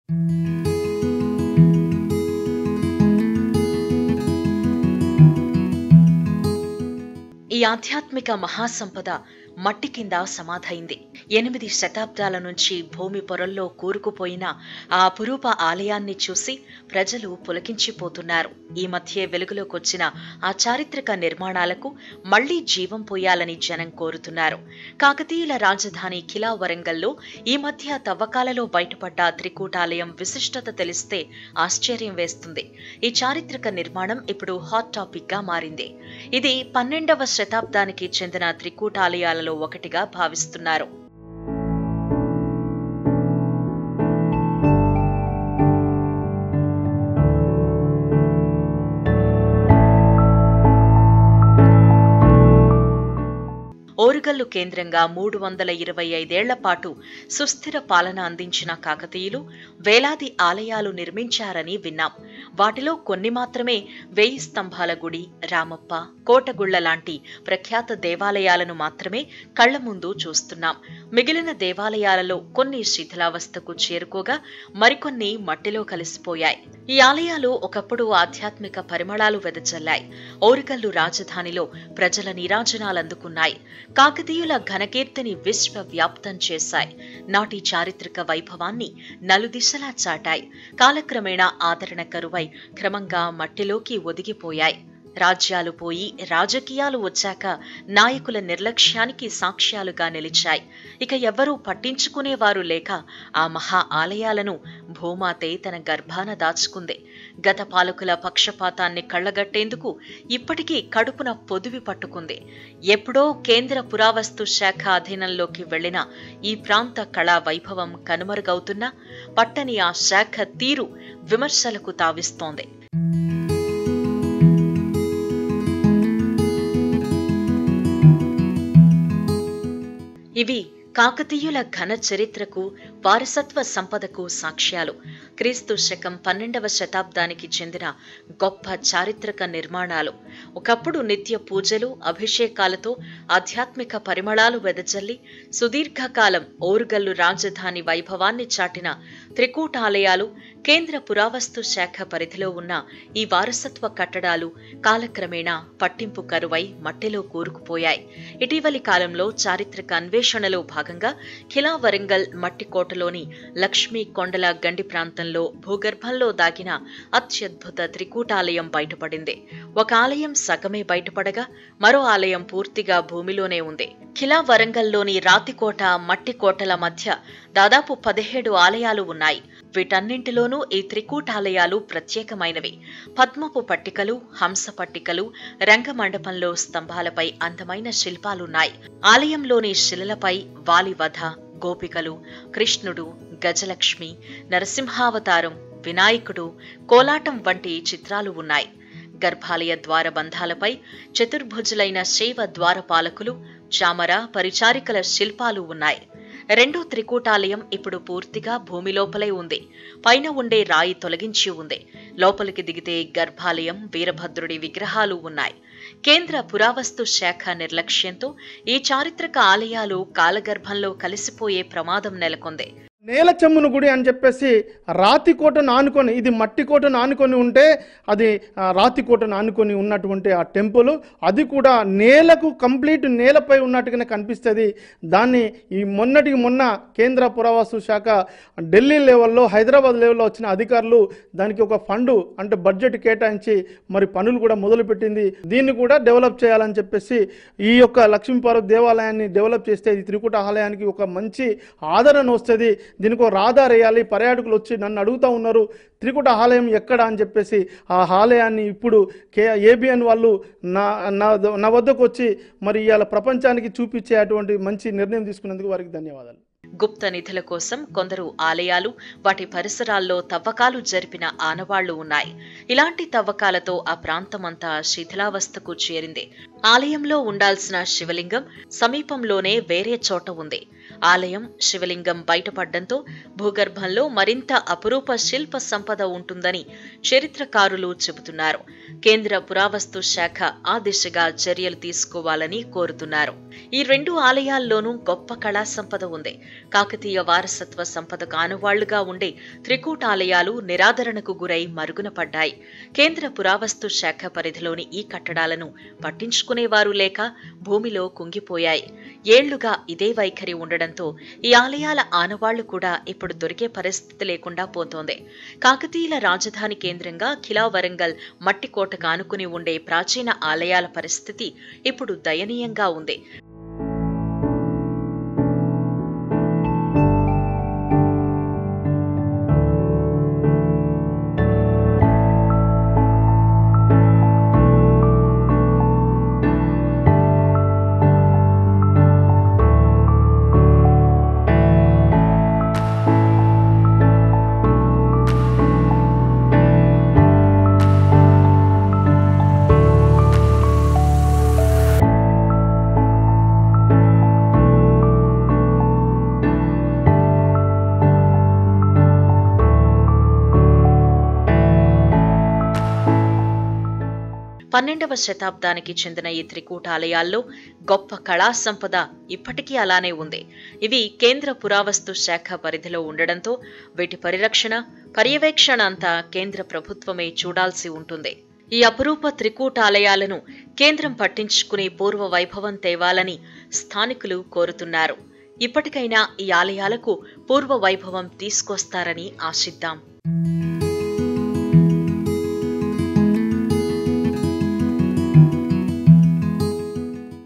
ఈ ఆధ్యాత్మిక మహాసంపద మట్టి కింద సమాధైంది. 8 శతాబ్దాల నుంచి భూమి పొరల్లో కూరుకుపోయిన ఆ అపురూప ఆలయాన్ని చూసి ప్రజలు పులకించిపోతున్నారు. ఈ మధ్యే వెలుగులోకొచ్చిన ఆ చారిత్రక నిర్మాణాలకు మళ్లీ జీవం పోయాలని జనం కోరుతున్నారు. కాకతీయుల రాజధాని ఖిలా వరంగల్లో ఈ మధ్య తవ్వకాలలో బయటపడ్డ త్రికూటాలయం విశిష్టత తెలిస్తే ఆశ్చర్యం వేస్తుంది. ఈ చారిత్రక నిర్మాణం ఇప్పుడు హాట్ టాపిక్ గా మారింది. ఇది 12వ శతాబ్దానికి చెందిన త్రికూటాలయాలలో ఒకటిగా భావిస్తున్నారు. ఓరుగల్లు కేంద్రంగా 325 ఏళ్ల పాటు సుస్థిర పాలన అందించిన కాకతీయులు వేలాది ఆలయాలు నిర్మించారని విన్నాం. వాటిలో కొన్ని మాత్రమే 1000 స్తంభాల గుడి, రామప్ప, కోటగుళ్ల లాంటి ప్రఖ్యాత దేవాలయాలను మాత్రమే కళ్ల ముందు చూస్తున్నాం. మిగిలిన దేవాలయాలలో కొన్ని శిథిలావస్థకు చేరుకోగా మరికొన్ని మట్టిలో కలిసిపోయాయి. ఈ ఆలయాలు ఒకప్పుడు ఆధ్యాత్మిక పరిమళాలు వెదజల్లాయి. ఓరుగల్లు రాజధానిలో ప్రజల నీరాజనాలందుకున్నాయి. కాకతీయుల ఘనకీర్తిని విశ్వవ్యాప్తం చేశాయి. నాటి చారిత్రక వైభవాన్ని నలుదిశలా చాటాయి. కాలక్రమేణా ఆదరణ కరువై క్రమంగా మట్టిలోకి ఒదిగిపోయాయి. రాజ్యాలు పోయి రాజకీయాలు వచ్చాక నాయకుల నిర్లక్ష్యానికి సాక్ష్యాలుగా నిలిచాయి. ఇక ఎవ్వరూ పట్టించుకునేవారు లేక ఆ మహా ఆలయాలను భూమాతే తన గర్భాన దాచుకుంది. గత పాలకుల పక్షపాతాన్ని కళ్లగట్టేందుకు ఇప్పటికీ కడుపున పొదివి పట్టుకుంది. ఎప్పుడో కేంద్ర పురావస్తు శాఖ అధీనంలోకి వెళ్లిన ఈ ప్రాంత కళా వైభవం కనుమరుగవుతున్నా పట్టని ఆ శాఖ తీరు విమర్శలకు తావిస్తోంది. ఇవి కాకతీయుల ఘన చరిత్రకు, వారసత్వ సంపదకు సాక్ష్యాలు. క్రీస్తు శకం 12వ శతాబ్దానికి చెందిన గొప్ప చారిత్రక నిర్మాణాలు. ఒకప్పుడు నిత్య పూజలు, అభిషేకాలతో ఆధ్యాత్మిక పరిమళాలు వెదజల్లి సుదీర్ఘకాలం ఓరుగల్లు రాజధాని వైభవాన్ని చాటిన త్రికూటాలయాలు, కేంద్ర పురావస్తు శాఖ పరిధిలో ఉన్న ఈ వారసత్వ కట్టడాలు కాలక్రమేణా పట్టింపు కరువై మట్టిలో కూరుకుపోయాయి. ఇటీవలి కాలంలో చారిత్రక అన్వేషణలో భాగంగా ఖిలా వరంగల్ మట్టికోటలోని లక్ష్మీ కొండల గండి ప్రాంతంలో భూగర్భంలో దాగిన అత్యద్భుత త్రికూటాలయం బయటపడింది. ఒక ఆలయం సగమే బయటపడగా మరో ఆలయం పూర్తిగా భూమిలోనే ఉంది. ఖిలా వరంగల్లోని రాతికోట, మట్టికోటల మధ్య దాదాపు 17 ఆలయాలు ఉన్నాయి. వీటన్నింటిలోనూ ఈ త్రికూటాలయాలు ప్రత్యేకమైనవి. పద్మపు పట్టికలు, హంస పట్టికలు, రంగమండపంలో స్తంభాలపై అందమైన శిల్పాలున్నాయి. ఆలయంలోని శిలలపై వాలివధ, గోపికలు, కృష్ణుడు, గజలక్ష్మి, నరసింహావతారం, వినాయకుడు, కోలాటం వంటి చిత్రాలు ఉన్నాయి. గర్భాలయ ద్వారబంధాలపై చతుర్భుజులైన శైవ ద్వారపాలకులు, చామర, పరిచారికల శిల్పాలు ఉన్నాయి. రెండో త్రికూటాలయం ఇప్పుడు పూర్తిగా భూమి లోపలే ఉంది. పైన ఉండే రాయి తొలగించి ఉంది. లోపలికి దిగితే గర్భాలయం, వీరభద్రుడి విగ్రహాలు ఉన్నాయి. కేంద్ర పురావస్తు శాఖ నిర్లక్ష్యంతో ఈ చారిత్రక ఆలయాలు కాలగర్భంలో కలిసిపోయే ప్రమాదం నెలకొంది. నేల చెమ్మును గుడి అని చెప్పేసి రాతికోటను ఆనుకొని, ఇది మట్టి కోటను ఆనుకొని ఉంటే అది రాతికోటను ఆనుకొని ఉన్నటువంటి ఆ టెంపుల్, అది కూడా నేలకు కంప్లీట్ నేలపై ఉన్నట్టుగానే కనిపిస్తుంది. దాన్ని ఈ మొన్నటికి మొన్న కేంద్ర పురావస్తు శాఖ ఢిల్లీ లెవెల్లో, హైదరాబాద్ లెవెల్లో వచ్చిన అధికారులు దానికి ఒక ఫండు అంటే బడ్జెట్ కేటాయించి మరి పనులు కూడా మొదలుపెట్టింది. దీన్ని కూడా డెవలప్ చేయాలని చెప్పేసి ఈ యొక్క లక్ష్మీపార్వతి దేవాలయాన్ని డెవలప్ చేస్తే ఈ త్రికూట ఆలయానికి ఒక మంచి ఆదరణ వస్తుంది. దీనికి ఒక రాధార్ వేయాలి. పర్యాటకులు వచ్చి నన్ను అడుగుతూ ఉన్నారు త్రికూట ఆలయం ఎక్కడ అని చెప్పేసి. ఆ ఆలయాన్ని ఇప్పుడు ఏబిఎన్ వాళ్ళు నా వద్దకు వచ్చి మరి ఇవాళ ప్రపంచానికి చూపించే అటువంటి మంచి నిర్ణయం తీసుకున్నందుకు వారికి ధన్యవాదాలు. గుప్త నిధుల కోసం కొందరు ఆలయాలు, వాటి పరిసరాల్లో తవ్వకాలు జరిపిన ఆనవాళ్లు ఉన్నాయి. ఇలాంటి తవ్వకాలతో ఆ ప్రాంతమంతా శిథిలావస్థకు చేరింది. ఆలయంలో ఉండాల్సిన శివలింగం సమీపంలోనే వేరే చోట ఉంది. ఆలయం, శివలింగం బయటపడ్డంతో భూగర్భంలో మరింత అపురూప శిల్ప సంపద ఉంటుందని చరిత్రకారులు చెబుతున్నారు. కేంద్ర పురావస్తు శాఖ ఆ దిశగా చర్యలు తీసుకోవాలని కోరుతున్నారు. ఈ రెండు ఆలయాల్లోనూ గొప్ప కళా సంపద ఉంది. కాకతీయ వారసత్వ సంపదకు ఆనవాళ్లుగా ఉండే త్రికూటాలయాలు నిరాదరణకు గురై మరుగున పడ్డాయి. కేంద్ర పురావస్తు శాఖ పరిధిలోని ఈ కట్టడాలను పట్టించుకునేవారు లేక భూమిలో కుంగిపోయాయి. ఏళ్లుగా ఇదే వైఖరి ఉండడంతో ఈ ఆలయాల ఆనవాళ్లు కూడా ఇప్పుడు దొరికే పరిస్థితి లేకుండా పోతోంది. కాకతీయుల రాజధాని కేంద్రంగా ఖిలా వరంగల్ మట్టికోటకు ఆనుకుని ఉండే ప్రాచీన ఆలయాల పరిస్థితి ఇప్పుడు దయనీయంగా ఉంది. పన్నెండవ శతాబ్దానికి చెందిన ఈ త్రికూటాలయాల్లో గొప్ప కళా సంపద ఇప్పటికీ అలానే ఉంది. ఇవి కేంద్ర పురావస్తు శాఖ పరిధిలో ఉండడంతో వీటి పరిరక్షణ, పర్యవేక్షణ అంతా కేంద్ర ప్రభుత్వమే చూడాల్సి ఉంటుంది. ఈ అపురూప త్రికూటాలయాలను కేంద్రం పట్టించుకుని పూర్వ వైభవం తేవాలని స్థానికులు కోరుతున్నారు. ఇప్పటికైనా ఈ ఆలయాలకు పూర్వ వైభవం తీసుకొస్తారని ఆశిద్దాం.